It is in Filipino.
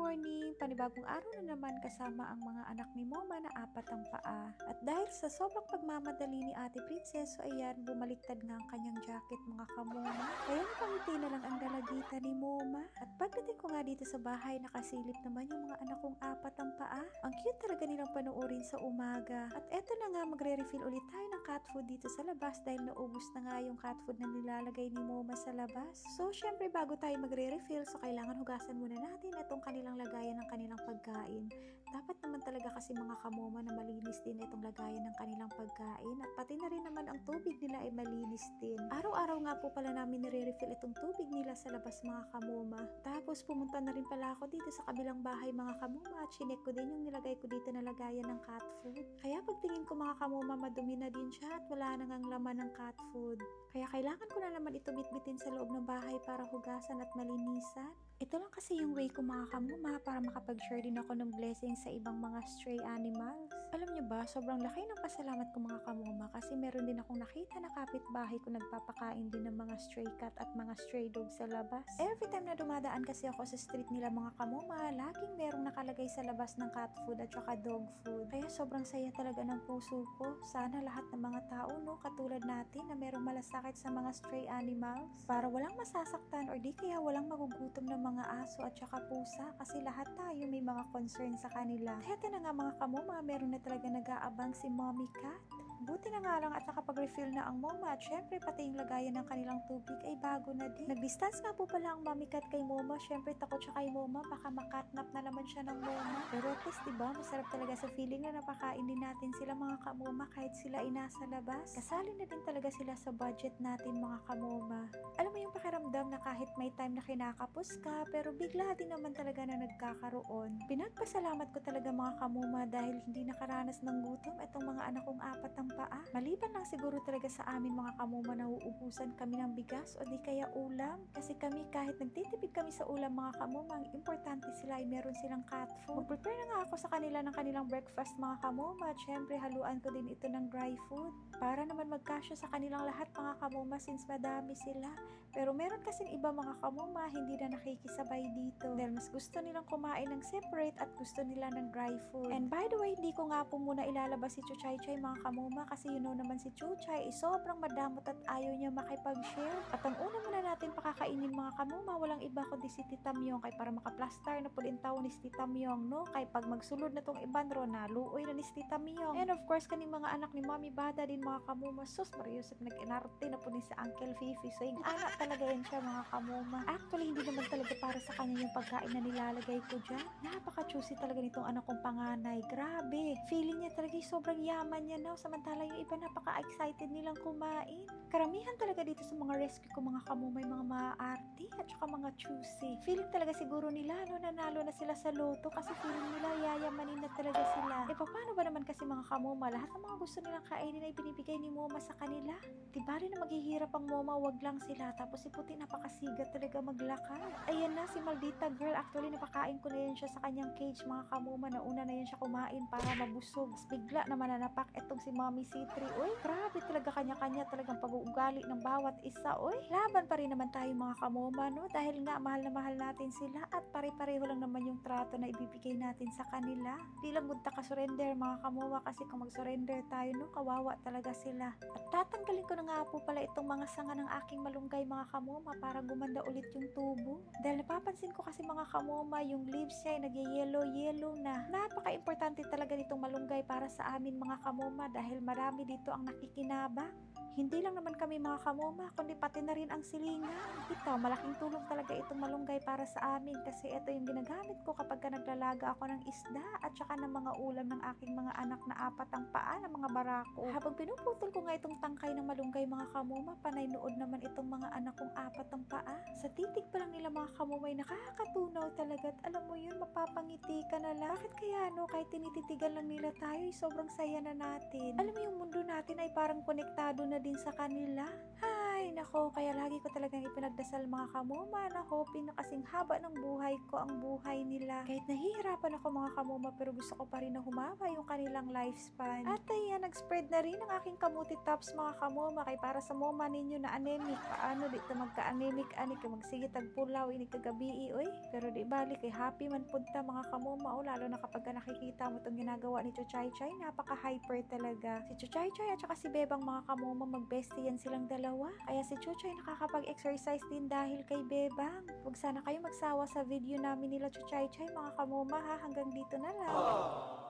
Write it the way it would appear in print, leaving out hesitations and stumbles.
morning! Panibagong araw na naman kasama ang mga anak ni Moma na apat ang paa. At dahil sa sobrang pagmamadali ni Ate Princess, so ayan, bumaliktad nga ang kanyang jacket mga kamoma. Kaya napangiti na lang ang dalagita ni Moma. At pagdating ko nga dito sa bahay, nakasilip naman yung mga anak kong apat ang paa. Ang cute talaga nilang panoorin sa umaga. At eto na nga, magre-refill ulit tayo ng cat food dito sa labas dahil naubos na nga yung cat food na nilalagay ni Moma sa labas. So, syempre bago tayo magre-refill, so kailangan hugasan muna natin itong kanilang lagayan ng kanilang pagkain. Dapat naman talaga kasi mga kamoma na malinis din itong lagayan ng kanilang pagkain at pati na rin naman ang tubig nila ay malinis din. Araw-araw nga po pala namin nire-refill itong tubig nila sa labas mga kamoma. Tapos pumunta na rin pala ako dito sa kabilang bahay mga kamoma at chinek ko din yung nilagay ko dito na lagayan ng cat food. Kaya pagtingin ko mga kamoma, madumi na din siya at wala na ngang laman ng cat food. Kaya kailangan ko na naman ito bitbitin sa loob ng bahay para hugasan at malinisan. Ito lang kasi yung way ko mga kamuma para makapag-share din ako ng blessings sa ibang mga stray animals. Alam nyo ba, sobrang laki ng pasalamat ko mga kamuma kasi meron din akong nakita na kapitbahay ko nagpapakain din ng mga stray cat at mga stray dog sa labas. Every time na dumadaan kasi ako sa street nila mga kamuma, laging merong nakalagay sa labas ng cat food at saka dog food. Kaya sobrang saya talaga ng puso ko. Sana lahat ng mga tao, no, katulad natin na merong malasakit sa mga stray animals para walang masasaktan or di kaya walang magugutom ng mga aso at saka pusa kasi lahat tayo may mga concern sa kanila. Heto na nga mga kamoma, meron na talaga nag-aabang si Mommy Cat. Buti na nga lang at nakapag-refill na ang Moma at syempre pati yung lagayan ng kanilang tubig ay bago na din. Nag-distance nga po pala ang Mommy Cat kay Moma. Syempre takot siya kay Moma, baka makatnap na naman siya ng Moma. Pero at least diba, masarap talaga sa feeling na napakain din natin sila mga kamoma kahit sila ay nasa labas. Kasali na din talaga sila sa budget natin mga kamoma. Alam mo yung pakiramdam na kahit may time na kinakapos ka pero bigla din naman talaga na nagkakaroon. Pinagpasalamat ko talaga mga kamoma dahil hindi nakaranas ng gutom itong mga anak kong apat ang paa. Maliban lang siguro talaga sa amin mga kamoma na uubusan kami ng bigas o di kaya ulam. Kasi kami kahit nagtitipid kami sa ulam mga kamoma, ang importante sila ay meron silang cat food. Mag-prepare na nga ako sa kanila ng kanilang breakfast mga kamoma at syempre haluan ko din ito ng dry food para naman magkasya sa kanilang lahat mga kamoma since madami sila. Pero meron kasing iba mga kamoma hindi na nakikisabay dito dahil mas gusto nilang kumain ng separate at gusto nila ng dry food. And by the way, hindi ko nga po muna ilalabas si Chuchay Chay mga kamoma kasi you know naman si Chuchay ay sobrang madamot at ayaw niya makipag-share. At ang una muna natin pakakainin mga kamoma, walang iba kundi si Tita Myong kay para makaplastar na po din tao ni si Tita Myong, no? Kay pag magsulod na tong ibandro na luoy na ni si Tita Myong. And of course kaning mga anak ni Mommy Bada din mga kamoma, sus Mariusip nag-inarte na po ni si Uncle Fifi. So yung anak talaga yan siya mga kamoma. Actually hindi naman talaga para sa kanya yung pagkain na nilalagay ko dyan. Napaka-choosy talaga nitong anak kong panganay. Grabe. Feeling niya talaga sobrang yaman niya, no? Samantala yung iba napaka-excited nilang kumain. Karamihan talaga dito sa mga rescue ko mga kamoma may mga maaarte at saka mga choosy. Feeling talaga siguro nila no nanalo na sila sa loto kasi feeling nila yayamanin na talaga sila. E paano ba naman kasi mga kamoma, lahat ng mga gusto nilang kainin ay binibigay ni Moma sa kanila? Diba rin na maghihirap ang Moma, wag lang sila. Tapos si Puti napakasiga talaga maglakad. Ayan na si Maldita girl, actually napakain ko na yan siya sa kanyang cage mga kamoma. Nauna na yan siya kumain para mabusog. Bigla na mananapak etong si Mommy C3. Uy, grabe talaga kanya-kanya talagang pag-uugali ng bawat isa. Uy, laban pa rin naman tayo mga kamoma, no? Dahil nga mahal na mahal natin sila at pare-pareho lang naman yung trato na ibibigay natin sa kanila. Di lang gud ta ka-surrender mga kamoma kasi kung mag-surrender tayo, no, kawawa talaga sila. At tatanggalin ko na nga po pala itong mga sanga ng aking malunggay mga kamoma para gumanda ulit yung tubo. Dahil napapansin ko kasi mga kamoma, yung leaves niya ay nag-yellow na. Napaka-importante talaga nitong malunggay para sa amin mga kamoma dahil marami dito ang nakikinabang. Hindi lang naman kami mga kamoma, kundi pati na rin ang silingan. Ito, malaking tulong talaga itong malunggay para sa amin kasi ito yung ginagamit ko kapag naglalaga ako ng isda at saka ng mga ulam ng aking mga anak na apat ang paa ng mga barako. Habang pinuputol ko nga itong tangkay ng malunggay mga kamoma, panay nood naman itong mga anak kong apat ang paa. Sa titig pa lang nila mga kamoma ay nakakatunaw talaga at alam mo yun, mapapangiti ka na lang. Bakit kaya no, kahit tinititigan lang nila tayo, sobrang saya na natin. Alam mo yung mundo natin ay parang konektado na din sa kanila. Hay, rin ako, kaya lagi ko talagang ipinagdasal mga kamuma na hoping na kasing haba ng buhay ko ang buhay nila. Kahit nahihirapan ako mga kamuma, pero gusto ko pa rin na humaba yung kanilang lifespan. At ayan, nag-spread na rin ang aking kamuti tops mga kamuma, kay para sa moma ninyo na anemic. Paano dito magka-anemic ani kay magsige tagpulaw ini kagabi oy. Pero di bali kay happy man punta mga kamuma, o lalo na kapag nakikita mo itong ginagawa ni Chuchay, napaka-hyper talaga. Si Chuchay at saka si Bebang mga kamuma, mag-bestie yan silang dalawa. Kaya si Chuchay nakakapag-exercise din dahil kay Bebang. Huwag sana kayo magsawa sa video namin nila Chuchay mga kamuma ha, hanggang dito na lang.